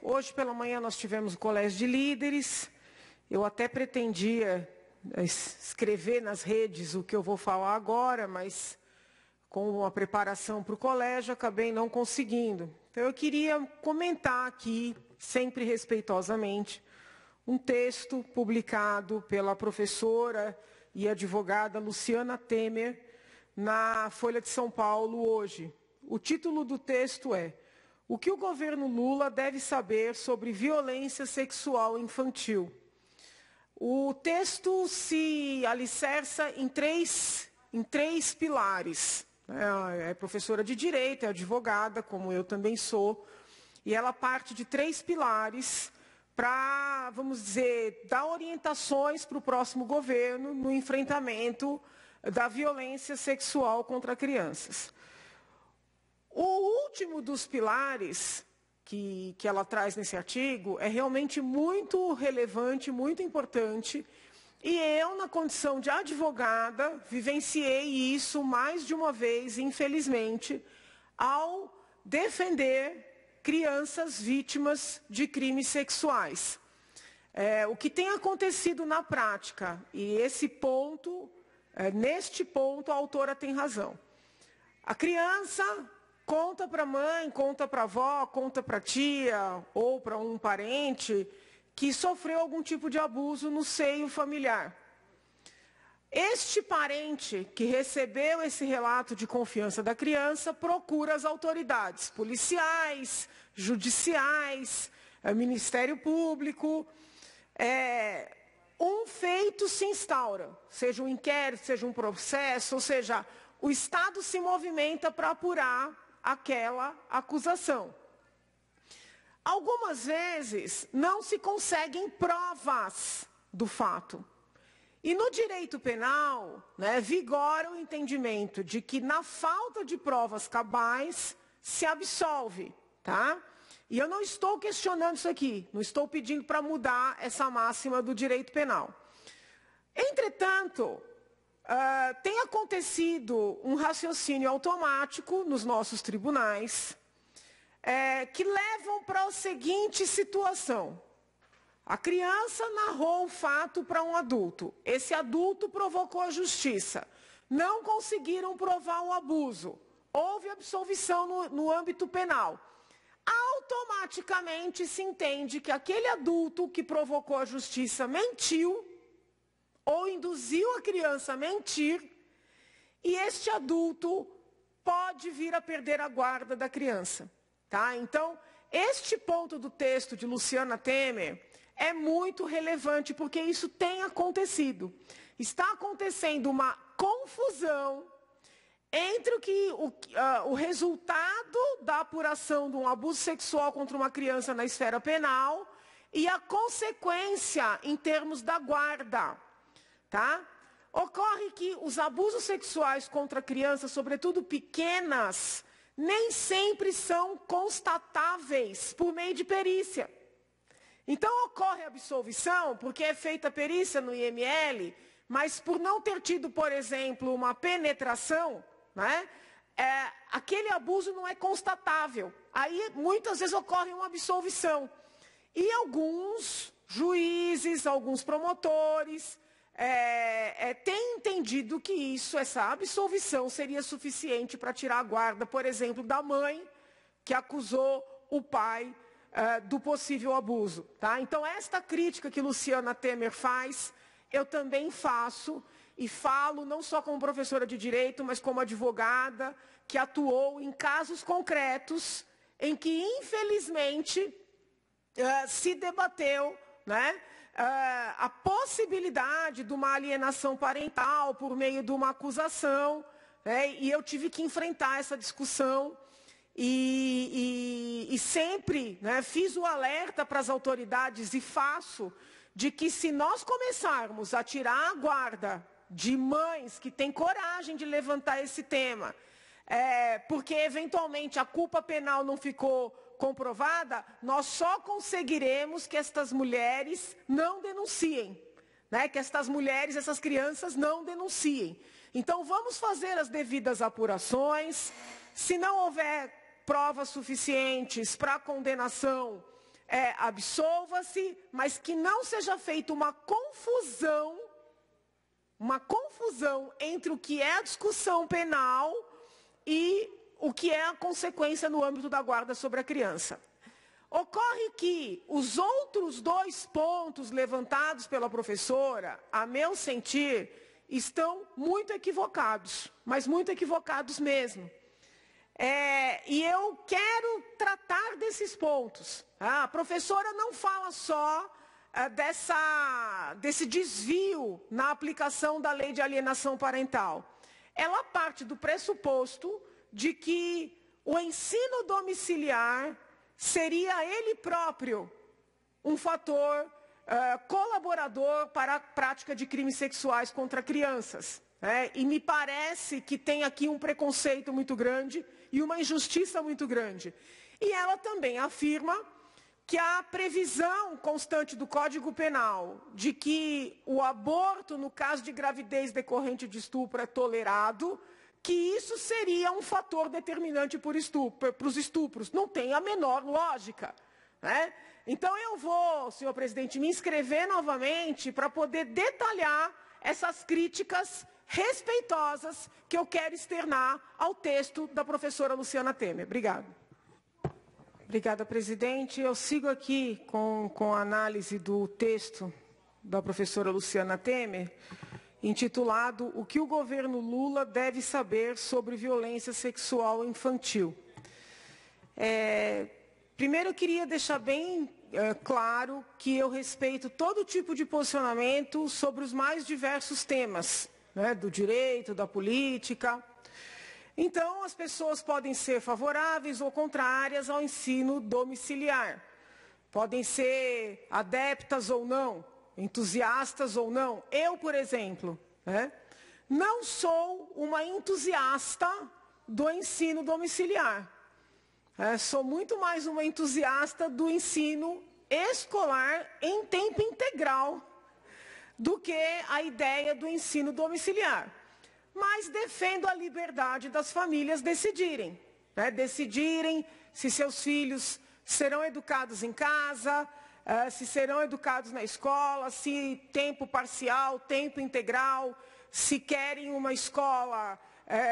Hoje pela manhã nós tivemos o colégio de líderes. Eu até pretendia escrever nas redes o que eu vou falar agora, mas com a preparação para o colégio acabei não conseguindo. Então eu queria comentar aqui, sempre respeitosamente, um texto publicado pela professora e advogada Luciana Temer na Folha de São Paulo hoje. O título do texto é: o que o governo Lula deve saber sobre violência sexual infantil? O texto se alicerça em três pilares. É professora de direito, é advogada, como eu também sou, e ela parte de três pilares para, vamos dizer, dar orientações para o próximo governo no enfrentamento da violência sexual contra crianças. O último dos pilares que ela traz nesse artigo é realmente muito relevante, muito importante, e eu, na condição de advogada, vivenciei isso mais de uma vez, infelizmente, ao defender crianças vítimas de crimes sexuais. O que tem acontecido na prática, e neste ponto a autora tem razão. A criança conta para a mãe, conta para a avó, conta para a tia ou para um parente que sofreu algum tipo de abuso no seio familiar. Este parente que recebeu esse relato de confiança da criança procura as autoridades policiais, judiciais, Ministério Público. Um feito se instaura, seja um inquérito, seja um processo, ou seja, o Estado se movimenta para apurar aquela acusação. Algumas vezes não se conseguem provas do fato. E no direito penal, vigora o entendimento de que na falta de provas cabais se absolve, tá? E eu não estou questionando isso aqui, não estou pedindo para mudar essa máxima do direito penal. Entretanto, tem acontecido um raciocínio automático nos nossos tribunais que levam para a seguinte situação. A criança narrou o fato para um adulto. Esse adulto provocou a justiça. Não conseguiram provar o abuso. Houve absolvição no âmbito penal. Automaticamente se entende que aquele adulto que provocou a justiça mentiu ou induziu a criança a mentir, e este adulto pode vir a perder a guarda da criança. Tá? Então, este ponto do texto de Luciana Temer é muito relevante, porque isso tem acontecido. Está acontecendo uma confusão entre o resultado da apuração de um abuso sexual contra uma criança na esfera penal e a consequência em termos da guarda. Tá? Ocorre que os abusos sexuais contra crianças, sobretudo pequenas, nem sempre são constatáveis por meio de perícia. Então ocorre a absolvição, porque é feita a perícia no IML, mas por não ter tido, por exemplo, uma penetração, aquele abuso não é constatável. Aí muitas vezes ocorre uma absolvição. E alguns juízes, alguns promotores têm entendido que essa absolvição seria suficiente para tirar a guarda, por exemplo, da mãe que acusou o pai do possível abuso. Tá? Então, esta crítica que Luciana Temer faz, eu também faço, e falo não só como professora de direito, mas como advogada, que atuou em casos concretos em que, infelizmente, se debateu a possibilidade de uma alienação parental por meio de uma acusação, e eu tive que enfrentar essa discussão e sempre fiz o alerta para as autoridades e faço de que se nós começarmos a tirar a guarda de mães que têm coragem de levantar esse tema, porque eventualmente a culpa penal não ficou comprovada, nós só conseguiremos que estas mulheres não denunciem, que estas mulheres, essas crianças não denunciem. Então vamos fazer as devidas apurações. Se não houver provas suficientes para a condenação absolva-se, mas que não seja feita uma confusão entre o que é a discussão penal e o que é a consequência no âmbito da guarda sobre a criança. Ocorre que os outros 2 pontos levantados pela professora, a meu sentir, estão muito equivocados, mas muito equivocados mesmo. E eu quero tratar desses pontos. A professora não fala só desse desvio na aplicação da lei de alienação parental. Ela parte do pressuposto de que o ensino domiciliar seria ele próprio um fator colaborador para a prática de crimes sexuais contra crianças. E me parece que tem aqui um preconceito muito grande e uma injustiça muito grande. E ela também afirma que a previsão constante do Código Penal de que o aborto, no caso de gravidez decorrente de estupro, é tolerado, que isso seria um fator determinante para os estupros. Não tem a menor lógica. Então eu vou, senhor presidente, me inscrever novamente para poder detalhar essas críticas respeitosas que eu quero externar ao texto da professora Luciana Temer. Obrigada. Obrigada, presidente. Eu sigo aqui com a análise do texto da professora Luciana Temer, intitulado "O que o governo Lula deve saber sobre violência sexual infantil". Primeiro, eu queria deixar bem claro que eu respeito todo tipo de posicionamento sobre os mais diversos temas, do direito, da política. Então, as pessoas podem ser favoráveis ou contrárias ao ensino domiciliar. Podem ser adeptas ou não, entusiastas ou não. Eu, por exemplo, não sou uma entusiasta do ensino domiciliar. Sou muito mais uma entusiasta do ensino escolar em tempo integral do que a ideia do ensino domiciliar. Mas defendo a liberdade das famílias decidirem. Decidirem se seus filhos serão educados em casa, se serão educados na escola, se tempo parcial, tempo integral, se querem uma escola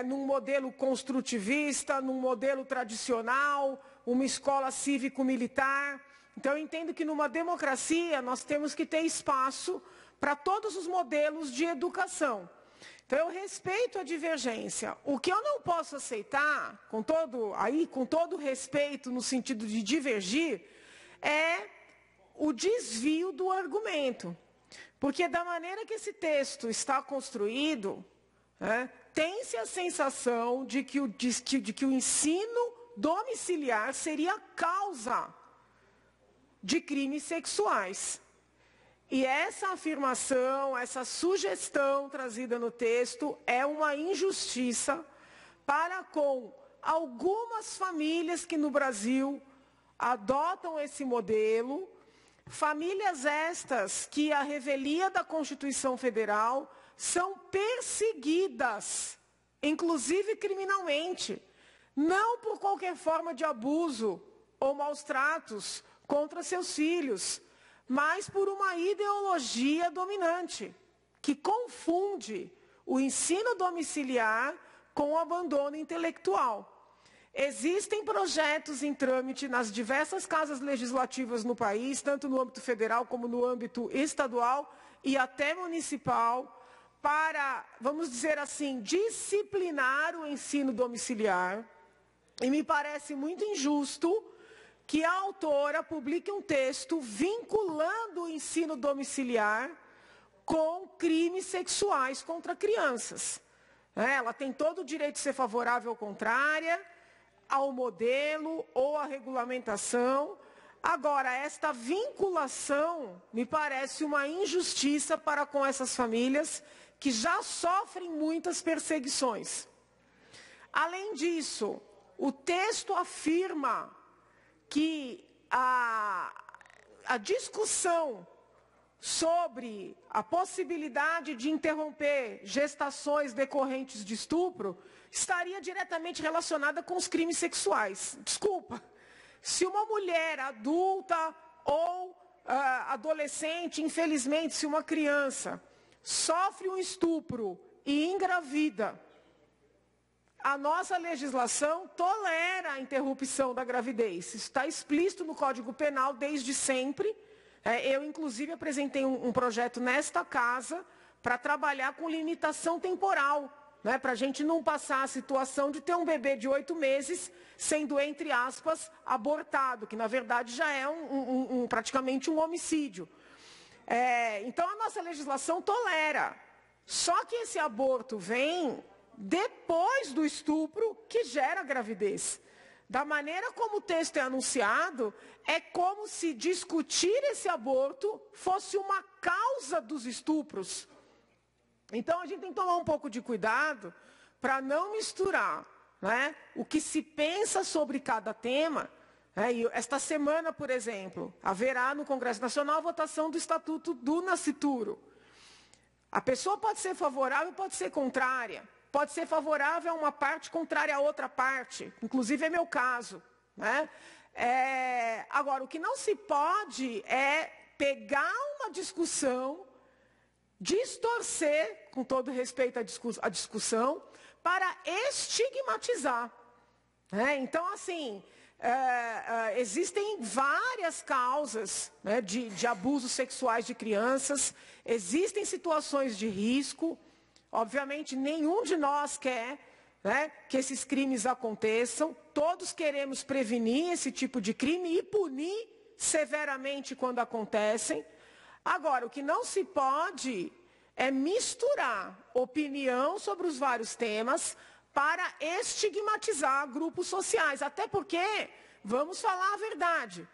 num modelo construtivista, num modelo tradicional, uma escola cívico-militar. Então, eu entendo que numa democracia nós temos que ter espaço para todos os modelos de educação. Então, eu respeito a divergência. O que eu não posso aceitar, com todo respeito no sentido de divergir, é o desvio do argumento. Porque da maneira que esse texto está construído, tem-se a sensação de que o ensino domiciliar seria a causa de crimes sexuais. E essa afirmação, essa sugestão trazida no texto é uma injustiça para com algumas famílias que no Brasil adotam esse modelo, famílias estas que, à revelia da Constituição Federal, são perseguidas, inclusive criminalmente, não por qualquer forma de abuso ou maus tratos contra seus filhos, mas por uma ideologia dominante, que confunde o ensino domiciliar com o abandono intelectual. Existem projetos em trâmite nas diversas casas legislativas no país, tanto no âmbito federal como no âmbito estadual e até municipal, para, vamos dizer assim, disciplinar o ensino domiciliar. E me parece muito injusto que a autora publique um texto vinculando o ensino domiciliar com crimes sexuais contra crianças. Ela tem todo o direito de ser favorável ou contrária ao modelo ou à regulamentação. Agora, esta vinculação me parece uma injustiça para com essas famílias que já sofrem muitas perseguições. Além disso, o texto afirma que a discussão sobre a possibilidade de interromper gestações decorrentes de estupro estaria diretamente relacionada com os crimes sexuais. Desculpa, Se uma mulher adulta ou adolescente, infelizmente, se uma criança sofre um estupro e engravida, a nossa legislação tolera a interrupção da gravidez. Isso está explícito no Código Penal desde sempre. Eu, inclusive, apresentei um projeto nesta casa para trabalhar com limitação temporal, né, para a gente não passar a situação de ter um bebê de 8 meses sendo, entre aspas, abortado, que na verdade já é praticamente um homicídio. Então a nossa legislação tolera. Só que esse aborto vem depois do estupro que gera gravidez. Da maneira como o texto é anunciado, é como se discutir esse aborto fosse uma causa dos estupros. Então, a gente tem que tomar um pouco de cuidado para não misturar, né, o que se pensa sobre cada tema. E esta semana, por exemplo, haverá no Congresso Nacional a votação do Estatuto do Nascituro. A pessoa pode ser favorável e pode ser contrária. Pode ser favorável a uma parte, contrária a outra parte. Inclusive, é meu caso, né? Agora, o que não se pode é pegar uma discussão, distorcer, com todo respeito à discussão, para estigmatizar. Então, assim, existem várias causas, né, de abusos sexuais de crianças, existem situações de risco. Obviamente, nenhum de nós quer, né, que esses crimes aconteçam. Todos queremos prevenir esse tipo de crime e punir severamente quando acontecem. Agora, o que não se pode é misturar opinião sobre os vários temas para estigmatizar grupos sociais. Até porque, vamos falar a verdade,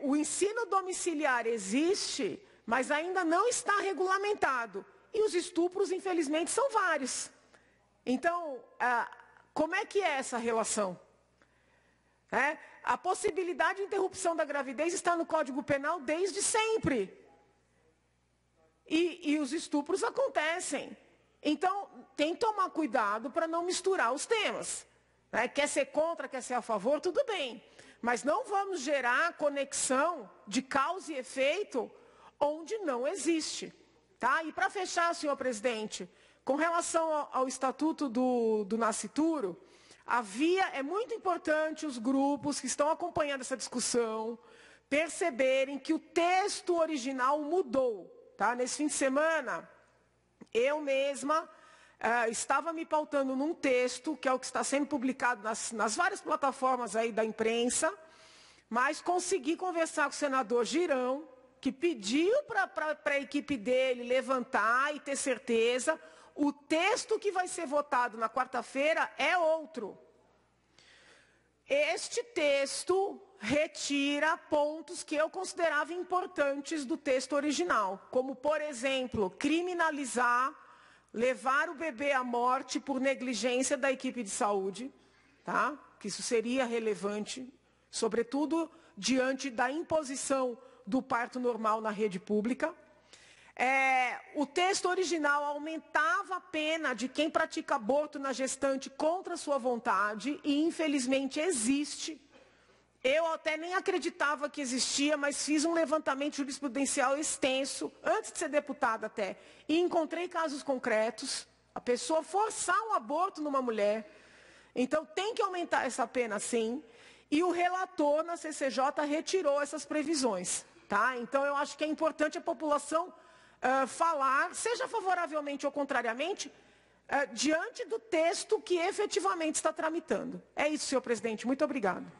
o ensino domiciliar existe, mas ainda não está regulamentado. E os estupros, infelizmente, são vários. Então, como é que é essa relação? A possibilidade de interrupção da gravidez está no Código Penal desde sempre. E os estupros acontecem. Então, tem que tomar cuidado para não misturar os temas. Quer ser contra, quer ser a favor, tudo bem. Mas não vamos gerar conexão de causa e efeito onde não existe. Tá? E para fechar, senhor presidente, com relação ao Estatuto do Nascituro, é muito importante os grupos que estão acompanhando essa discussão perceberem que o texto original mudou. Tá? Nesse fim de semana, eu mesma estava me pautando num texto, que é o que está sendo publicado nas várias plataformas aí da imprensa, mas consegui conversar com o senador Girão, que pediu para a equipe dele levantar e ter certeza. O texto que vai ser votado na quarta-feira é outro. Este texto retira pontos que eu considerava importantes do texto original, como, por exemplo, criminalizar, levar o bebê à morte por negligência da equipe de saúde, tá? Que isso seria relevante, sobretudo diante da imposição do parto normal na rede pública. O texto original aumentava a pena de quem pratica aborto na gestante contra sua vontade, e infelizmente existe. Eu até nem acreditava que existia, mas fiz um levantamento jurisprudencial extenso, antes de ser deputada até, e encontrei casos concretos, a pessoa forçar um aborto numa mulher. Então tem que aumentar essa pena sim, e o relator na CCJ retirou essas previsões. Tá? Então, eu acho que é importante a população falar, seja favoravelmente ou contrariamente, diante do texto que efetivamente está tramitando. É isso, senhor presidente. Muito obrigado.